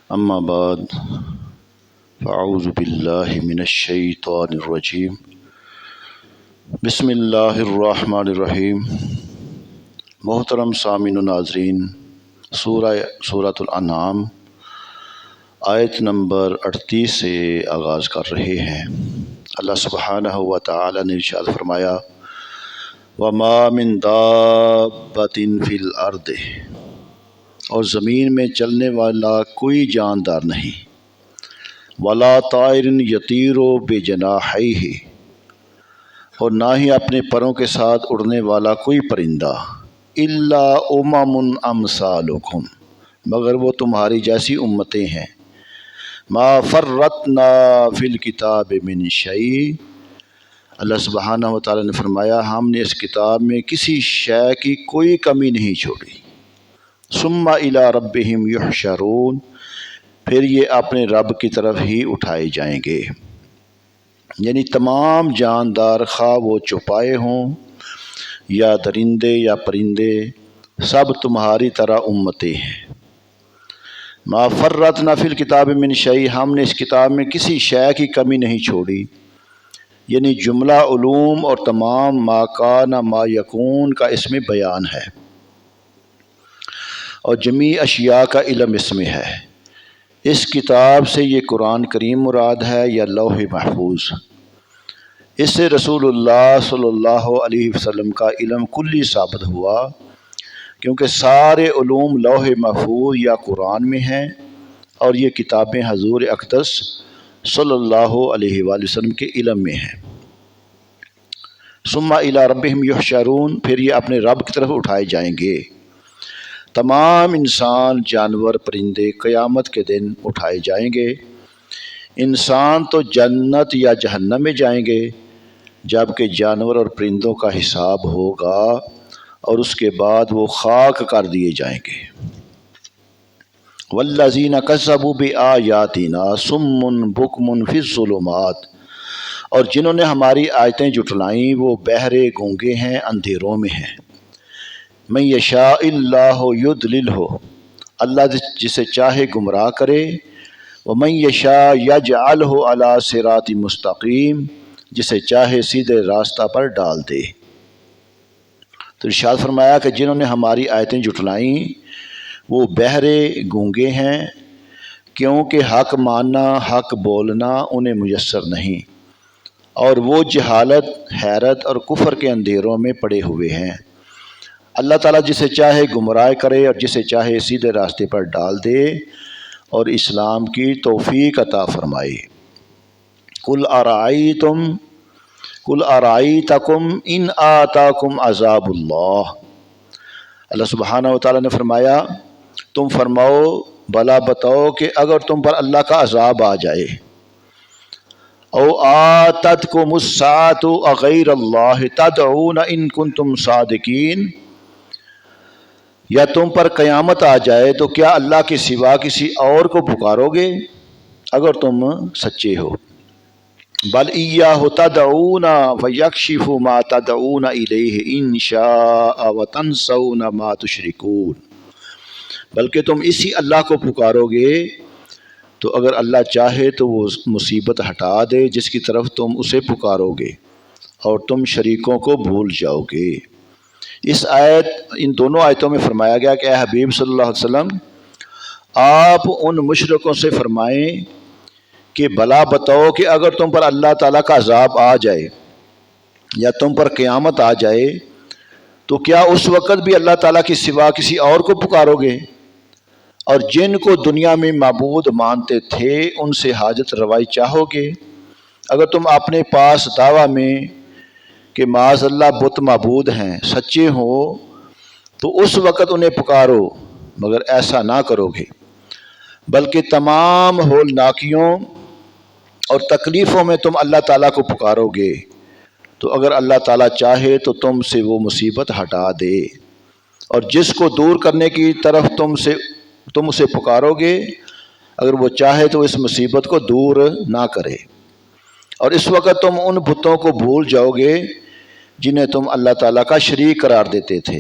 اما بعد فاعوذ باللہ من الشیطان الرجیم بسم اللہ الرحمن الرحیم۔ محترم سامعین و ناظرین، سورۃ الانعام آیت نمبر 38 سے آغاز کر رہے ہیں۔ اللہ سبحانہ و تعالی نے ارشاد فرمایا وَمَا مِن دَابَّةٍ فِي الْأَرْضِ، اور زمین میں چلنے والا کوئی جاندار نہیں، وَلَا طَائِرٌ يَطِيرُ بِجَنَاحَيْهِ، اور نہ ہی اپنے پروں کے ساتھ اڑنے والا کوئی پرندہ، إِلَّا أُمَمٌ أَمْثَالُكُمْ، مگر وہ تمہاری جیسی امتیں ہیں۔ مَا فَرَّطْنَا فِي الْكِتَابِ مِنْ شَيْءٍ، اللہ سبحانہ و تعالیٰ نے فرمایا ہم نے اس کتاب میں کسی شے کی کوئی کمی نہیں چھوڑی۔ ثُمَّ إِلَىٰ رَبِّهِمْ يُحْشَرُونَ، پھر یہ اپنے رب کی طرف ہی اٹھائے جائیں گے۔ یعنی تمام جاندار، خواہ وہ چوپائے ہوں یا درندے یا پرندے، سب تمہاری طرح امتیں ہیں۔ ما فرطنا فی الکتاب من شیء، ہم نے اس کتاب میں کسی شے کی کمی نہیں چھوڑی، یعنی جملہ علوم اور تمام ما کان ما یکون کا اس میں بیان ہے، اور جمیع اشیاء کا علم اس میں ہے۔ اس کتاب سے یہ قرآن کریم مراد ہے یا لوح محفوظ؟ اس سے رسول اللہ صلی اللہ علیہ وسلم کا علم کلی ثابت ہوا، کیونکہ سارے علوم لوح محفوظ یا قرآن میں ہیں، اور یہ کتابیں حضور اقدس صلی اللہ علیہ وآلہ وسلم کے علم میں ہیں۔ ثم الی ربہم یحشرون، پھر یہ اپنے رب کی طرف اٹھائے جائیں گے۔ تمام انسان، جانور، پرندے قیامت کے دن اٹھائے جائیں گے۔ انسان تو جنت یا جہنم میں جائیں گے، جبکہ جانور اور پرندوں کا حساب ہوگا اور اس کے بعد وہ خاک کر دیے جائیں گے۔ والذین کذبوا بآیاتنا صم بکم فی الظلمات، اور جنہوں نے ہماری آیتیں جھٹلائیں وہ بہرے گونگے ہیں، اندھیروں میں ہیں۔ من یشاء اللہ یضللہ، اللہ جسے چاہے گمراہ کرے، ومن یشاء یجعلہ علی صراط مستقیم، جسے چاہے سیدھے راستہ پر ڈال دے۔ تو ارشاد فرمایا کہ جنہوں نے ہماری آیتیں جھٹلائیں وہ بہرے گونگے ہیں، کیونکہ حق ماننا، حق بولنا انہیں میسر نہیں، اور وہ جہالت، حیرت اور کفر کے اندھیروں میں پڑے ہوئے ہیں۔ اللہ تعالیٰ جسے چاہے گمراہ کرے اور جسے چاہے سیدھے راستے پر ڈال دے اور اسلام کی توفیق عطا فرمائے۔ قل ارأیتکم ان آتاکم عذاب اللہ، اللہ سبحانہ و تعالیٰ نے فرمایا تم فرماؤ، بلا بتاؤ کہ اگر تم پر اللہ کا عذاب آ جائے، او آتتکم الساعۃ اغیر اللہ تدعون ان کنتم صادقین، یا تم پر قیامت آ جائے تو کیا اللہ کے سوا کسی اور کو پکارو گے اگر تم سچے ہو؟ بل ایاہ تدعون فیکشف ما تدعون الیہ ان شاء وتنسون ما تشرکون، بلکہ تم اسی اللہ کو پکارو گے تو اگر اللہ چاہے تو وہ مصیبت ہٹا دے جس کی طرف تم اسے پکارو گے، اور تم شریکوں کو بھول جاؤ گے۔ ان دونوں آیتوں میں فرمایا گیا کہ اے حبیب صلی اللہ علیہ وسلم، آپ ان مشرکوں سے فرمائیں کہ بلا بتاؤ کہ اگر تم پر اللہ تعالیٰ کا عذاب آ جائے یا تم پر قیامت آ جائے تو کیا اس وقت بھی اللہ تعالیٰ کے سوا کسی اور کو پکارو گے، اور جن کو دنیا میں معبود مانتے تھے ان سے حاجت روائی چاہو گے؟ اگر تم اپنے پاس دعویٰ میں کہ معاذ اللہ بت معبود ہیں سچے ہو تو اس وقت انہیں پکارو، مگر ایسا نہ کرو گے، بلکہ تمام ہولناکیوں اور تکلیفوں میں تم اللہ تعالیٰ کو پکارو گے، تو اگر اللہ تعالیٰ چاہے تو تم سے وہ مصیبت ہٹا دے، اور جس کو دور کرنے کی طرف تم اسے پکارو گے اگر وہ چاہے تو اس مصیبت کو دور نہ کرے۔ اور اس وقت تم ان بتوں کو بھول جاؤ گے جنہیں تم اللہ تعالیٰ کا شریک قرار دیتے تھے،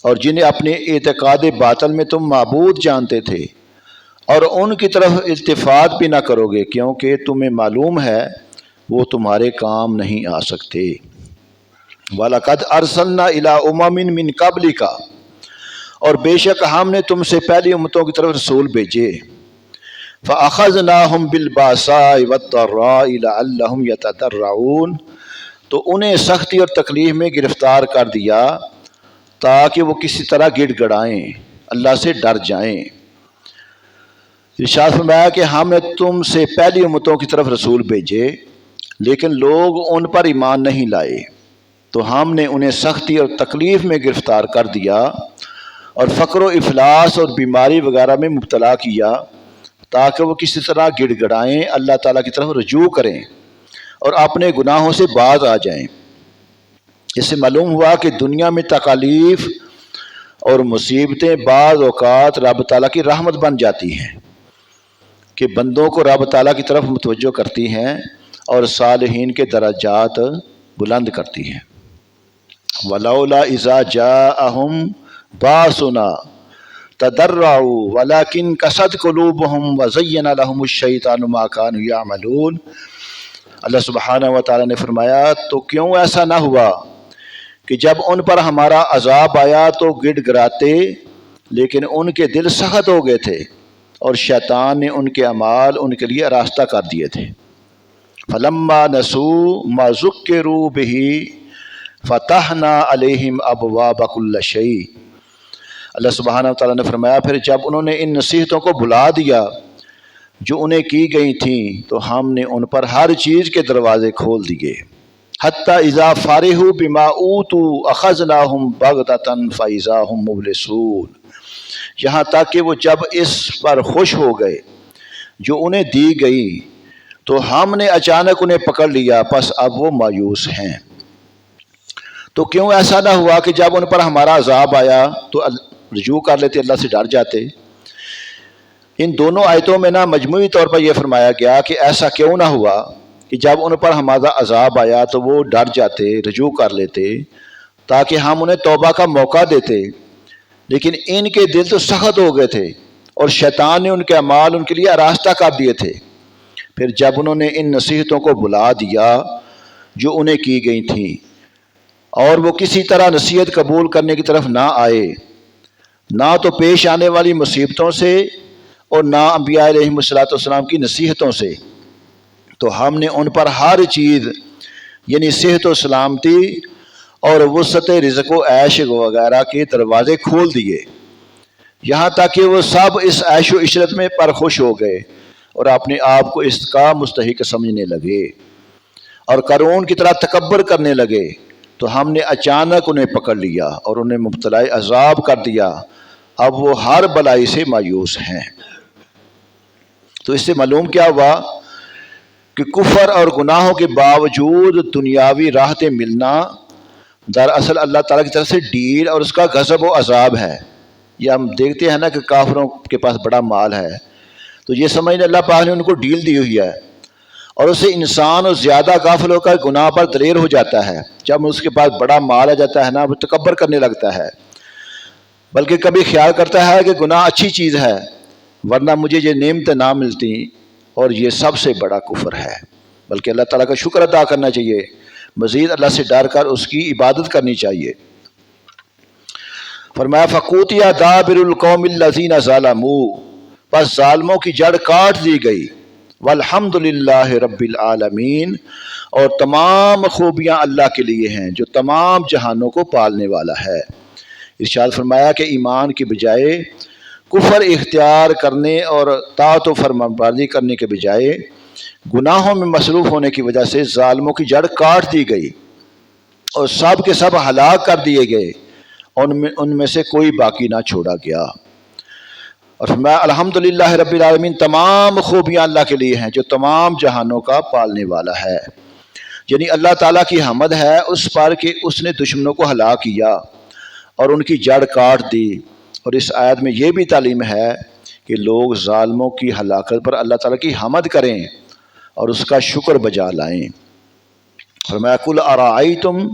اور جنہیں اپنے اعتقاد باطل میں تم معبود جانتے تھے، اور ان کی طرف التفات بھی نہ کرو گے کیونکہ تمہیں معلوم ہے وہ تمہارے کام نہیں آ سکتے۔ وَلَقَدْ أَرْسَلْنَا إِلَىٰ أُمَمٍ مِّن قَبْلِكَ اور بے شک ہم نے تم سے پہلی امتوں کی طرف رسول بھیجے۔ فَأَخَذْنَاهُمْ بِالْبَأْسَاءِ وَالضَّرَّاءِ لَعَلَّهُمْ يَتَضَرَّعُونَ تو انہیں سختی اور تکلیف میں گرفتار کر دیا تاکہ وہ کسی طرح گڑ گڑائیں، اللہ سے ڈر جائیں۔ ارشاد فرمایا کہ ہم نے تم سے پہلی امتوں کی طرف رسول بھیجے لیکن لوگ ان پر ایمان نہیں لائے، تو ہم نے انہیں سختی اور تکلیف میں گرفتار کر دیا اور فقر و افلاس اور بیماری وغیرہ میں مبتلا کیا تاکہ وہ کسی طرح گڑ گڑائیں، اللہ تعالیٰ کی طرف رجوع کریں اور اپنے گناہوں سے باز آ جائیں۔ اس سے معلوم ہوا کہ دنیا میں تکالیف اور مصیبتیں بعض اوقات رب تعالیٰ کی رحمت بن جاتی ہیں کہ بندوں کو رب تعالیٰ کی طرف متوجہ کرتی ہیں اور صالحین کے درجات بلند کرتی ہیں۔ وَلَوْلَا إِذَا جَاءَهُمْ بَأْسُنَا تَضَرَّعُوا وَلَكِنْ قَسَتْ قُلُوبُهُمْ وَزَيَّنَ لَهُمُ الشَّيْطَانُ مَا كَانُوا يَعْمَلُونَ۔ اللہ سبحانہ و تعالیٰ نے فرمایا تو کیوں ایسا نہ ہوا کہ جب ان پر ہمارا عذاب آیا تو گڑ گڑاتے لیکن ان کے دل سخت ہو گئے تھے اور شیطان نے ان کے اعمال ان کے لیے آراستہ کر دیے تھے۔ فَلَمَّا نَسُوا مَا ذُكِّرُوا بِهِ فَتَحْنَا عَلَيْهِمْ أَبْوَابَ كُلِّ شَيْءٍ۔ اللہ سبحانہ وتعالیٰ نے فرمایا پھر جب انہوں نے ان نصیحتوں کو بھلا دیا جو انہیں کی گئی تھیں تو ہم نے ان پر ہر چیز کے دروازے کھول دیے۔ حَتَّى إِذَا فَرِحُوا بِمَا أُوتُوا أَخَذْنَاهُمْ بَغْتَةً فَإِذَا هُمْ مُبْلِسُونَ، یہاں تک کہ وہ جب اس پر خوش ہو گئے جو انہیں دی گئی تو ہم نے اچانک انہیں پکڑ لیا پس اب وہ مایوس ہیں۔ تو کیوں ایسا نہ ہوا کہ جب ان پر ہمارا عذاب آیا تو رجوع کر لیتے، اللہ سے ڈر جاتے۔ ان دونوں آیتوں میں مجموعی طور پر یہ فرمایا گیا کہ ایسا کیوں نہ ہوا کہ جب ان پر ہمارا عذاب آیا تو وہ ڈر جاتے، رجوع کر لیتے تاکہ ہم انہیں توبہ کا موقع دیتے، لیکن ان کے دل تو سخت ہو گئے تھے اور شیطان نے ان کے اعمال ان کے لیے آراستہ کر دیے تھے۔ پھر جب انہوں نے ان نصیحتوں کو بھلا دیا جو انہیں کی گئی تھیں اور وہ کسی طرح نصیحت قبول کرنے کی طرف نہ آئے، نہ تو پیش آنے والی مصیبتوں سے اور نہ انبیاء علیہم السلام کی نصیحتوں سے، تو ہم نے ان پر ہر چیز یعنی صحت و سلامتی اور وسعت رزق و عیش وغیرہ کے دروازے کھول دیے، یہاں تک کہ وہ سب اس عیش و عشرت میں پرخوش ہو گئے اور اپنے آپ کو اس کا مستحق سمجھنے لگے اور قارون کی طرح تکبر کرنے لگے، تو ہم نے اچانک انہیں پکڑ لیا اور انہیں مبتلا عذاب کر دیا، اب وہ ہر بلائی سے مایوس ہیں۔ تو اس سے معلوم کیا ہوا کہ کفر اور گناہوں کے باوجود دنیاوی راحتیں ملنا دراصل اللہ تعالیٰ کی طرف سے ڈیل اور اس کا غضب و عذاب ہے۔ یہ ہم دیکھتے ہیں نا کہ کافروں کے پاس بڑا مال ہے تو یہ سمجھنے اللہ پاک نے ان کو ڈیل دی ہوئی ہے، اور اسے انسان اور زیادہ غافل ہو کر گناہ پر دلیر ہو جاتا ہے۔ جب اس کے پاس بڑا مال آ جاتا ہے وہ تکبر کرنے لگتا ہے، بلکہ کبھی خیال کرتا ہے کہ گناہ اچھی چیز ہے ورنہ مجھے یہ نعمتیں نہ ملتی، اور یہ سب سے بڑا کفر ہے۔ بلکہ اللہ تعالیٰ کا شکر ادا کرنا چاہیے، مزید اللہ سے ڈر کر اس کی عبادت کرنی چاہیے۔ فرمایا فَقُوتِيَ دَابِرُ الْقَوْمِ الَّذِينَ ظَلَمُوا، بس ظالموں کی جڑ کاٹ دی گئی۔ وَالْحَمْدُ لِلَّهِ رَبِّ الْعَالَمِينَ، اور تمام خوبیاں اللہ کے لیے ہیں جو تمام جہانوں کو پالنے والا ہے۔ ارشاد فرمایا کہ ایمان کی بجائے کفر اختیار کرنے اور طاعت و فرمانبرداری کرنے کے بجائے گناہوں میں مصروف ہونے کی وجہ سے ظالموں کی جڑ کاٹ دی گئی اور سب کے سب ہلاک کر دیے گئے، ان میں سے کوئی باقی نہ چھوڑا گیا۔ اور فرمایا الحمدللہ رب العالمین، تمام خوبیاں اللہ کے لیے ہیں جو تمام جہانوں کا پالنے والا ہے۔ یعنی اللہ تعالیٰ کی حمد ہے اس پر کہ اس نے دشمنوں کو ہلاک کیا اور ان کی جڑ کاٹ دی، اور اس آیت میں یہ بھی تعلیم ہے کہ لوگ ظالموں کی ہلاکت پر اللہ تعالیٰ کی حمد کریں اور اس کا شکر بجا لائیں۔ فرمایا قُلْ أَرَأَيْتُمْ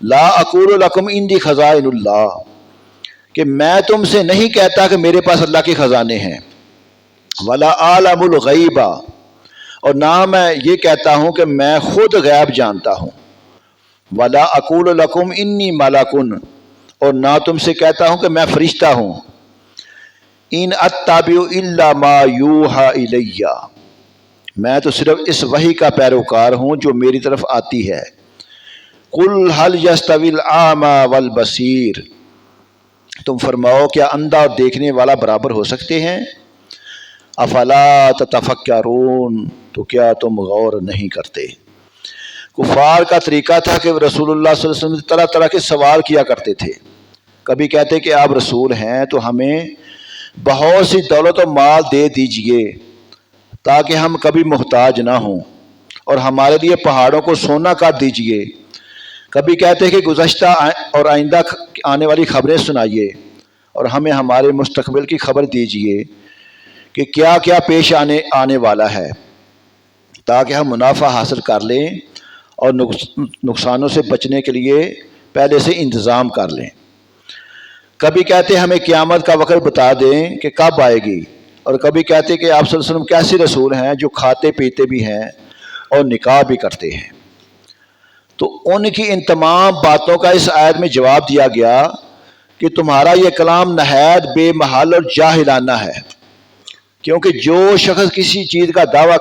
لا اقول لکم عندی خزائن اللہ، کہ میں تم سے نہیں کہتا کہ میرے پاس اللہ کے خزانے ہیں، ولا اعلم الغیب، اور نہ میں یہ کہتا ہوں کہ میں خود غیب جانتا ہوں، ولا اقول لکم انی ملک، اور نہ تم سے کہتا ہوں کہ میں فرشتہ ہوں، ان اتبع الا ما یوحى الی، میں تو صرف اس وحی کا پیروکار ہوں جو میری طرف آتی ہے، قل هل یستوی الاعمی والبصیر، تم فرماؤ کیا اندھا اور دیکھنے والا برابر ہو سکتے ہیں، افلا تتفکرون، تو کیا تم غور نہیں کرتے۔ کفار کا طریقہ تھا کہ رسول اللہ صلی اللہ علیہ وسلم طرح طرح کے سوال کیا کرتے تھے، کبھی کہتے کہ آپ رسول ہیں تو ہمیں بہت سی دولت و مال دے دیجئے تاکہ ہم کبھی محتاج نہ ہوں، اور ہمارے لیے پہاڑوں کو سونا کر دیجئے، کبھی کہتے کہ گزشتہ اور آئندہ آنے والی خبریں سنائیے، اور ہمیں ہمارے مستقبل کی خبر دیجئے کہ کیا کیا پیش آنے والا ہے، تاکہ ہم منافع حاصل کر لیں اور نقصانوں سے بچنے کے لیے پہلے سے انتظام کر لیں۔ کبھی کہتے ہمیں قیامت کا وقت بتا دیں کہ کب آئے گی، اور کبھی کہتے کہ آپ صلی اللہ علیہ وسلم کیسے رسول ہیں جو کھاتے پیتے بھی ہیں اور نکاح بھی کرتے ہیں۔ تو ان کی ان تمام باتوں کا اس آیت میں جواب دیا گیا کہ تمہارا یہ کلام نہایت بے محل اور جاہلانہ ہے، کیونکہ جو شخص کسی چیز کا دعویٰ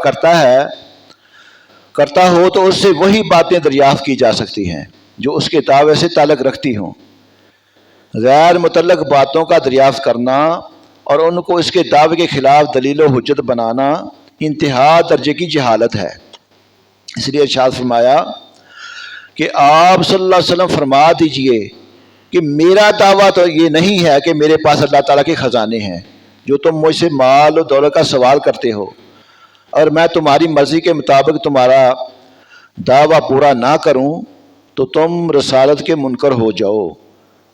کرتا ہو تو اس سے وہی باتیں دریافت کی جا سکتی ہیں جو اس کے دعوے سے تعلق رکھتی ہوں۔ غیر متعلق باتوں کا دریافت کرنا اور ان کو اس کے دعوے کے خلاف دلیل و حجت بنانا انتہا درجے کی جہالت ہے۔ اس لیے ارشاد فرمایا کہ آپ صلی اللہ علیہ وسلم فرما دیجئے کہ میرا دعویٰ تو یہ نہیں ہے کہ میرے پاس اللہ تعالیٰ کے خزانے ہیں جو تم مجھ سے مال و دولت کا سوال کرتے ہو، اور میں تمہاری مرضی کے مطابق تمہارا دعویٰ پورا نہ کروں تو تم رسالت کے منکر ہو جاؤ،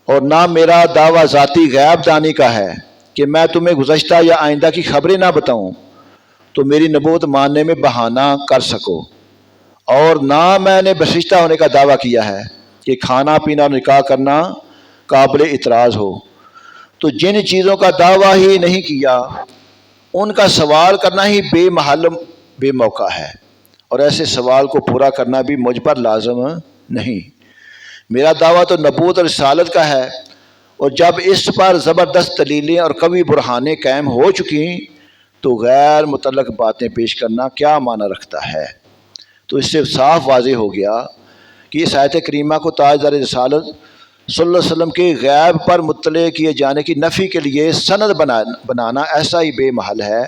اور نہ میرا دعویٰ ذاتی غیب دانی کا ہے کہ میں تمہیں گزشتہ یا آئندہ کی خبریں نہ بتاؤں تو میری نبوت ماننے میں بہانہ کر سکو، اور نہ میں نے فرشتہ ہونے کا دعویٰ کیا ہے کہ کھانا پینا اور نکاح کرنا قابل اعتراض ہو۔ تو جن چیزوں کا دعویٰ ہی نہیں کیا ان کا سوال کرنا ہی بے محل بے موقع ہے، اور ایسے سوال کو پورا کرنا بھی مجھ پر لازم نہیں۔ میرا دعویٰ تو نبوت اور رسالت کا ہے، اور جب اس پر زبردست دلیلیں اور قوی برہانیں قائم ہو چکی تو غیر متعلق باتیں پیش کرنا کیا معنی رکھتا ہے۔ تو اس سے صاف واضح ہو گیا کہ اس آیت کریمہ کو تاجدار رسالت صلی اللہ علیہ وسلم کے غیب پر مطلع کیے جانے کی نفی کے لیے سند بنانا ایسا ہی بے محل ہے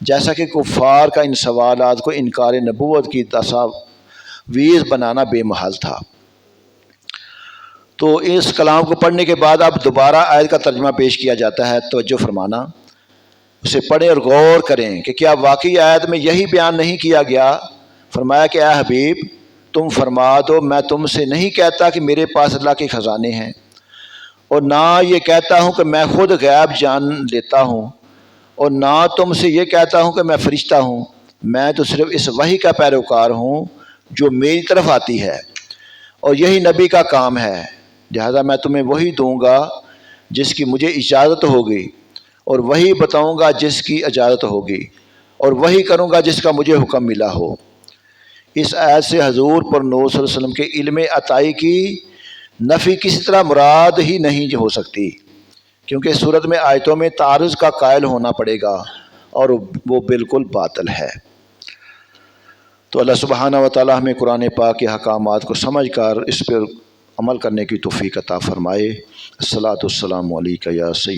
جیسا کہ کفار کا ان سوالات کو انکار نبوت کی تصاویر بنانا بے محل تھا۔ تو اس کلام کو پڑھنے کے بعد اب دوبارہ آیت کا ترجمہ پیش کیا جاتا ہے، توجہ فرمانا، اسے پڑھیں اور غور کریں کہ کیا واقعی آیت میں یہی بیان نہیں کیا گیا۔ فرمایا کہ اے حبیب تم فرما دو میں تم سے نہیں کہتا کہ میرے پاس اللہ کے خزانے ہیں، اور نہ یہ کہتا ہوں کہ میں خود غیب جان لیتا ہوں، اور نہ تم سے یہ کہتا ہوں کہ میں فرشتہ ہوں، میں تو صرف اس وحی کا پیروکار ہوں جو میری طرف آتی ہے، اور یہی نبی کا کام ہے، لہذا میں تمہیں وہی دوں گا جس کی مجھے اجازت ہوگی، اور وہی بتاؤں گا جس کی اجازت ہوگی، اور وہی کروں گا جس کا مجھے حکم ملا ہو۔ اس آیت سے حضور پر نور صلی اللہ علیہ وسلم کے علم عطائی کی نفی کسی طرح مراد ہی نہیں ہو سکتی، کیونکہ اس صورت میں آیتوں میں تعارض کا قائل ہونا پڑے گا اور وہ بالکل باطل ہے۔ تو اللہ سبحانہ و تعالی ہمیں قرآن پاک کے احکامات کو سمجھ کر اس پر عمل کرنے کی توفیق عطا فرمائے۔ الصلاۃ والسلام علیکہ یا سید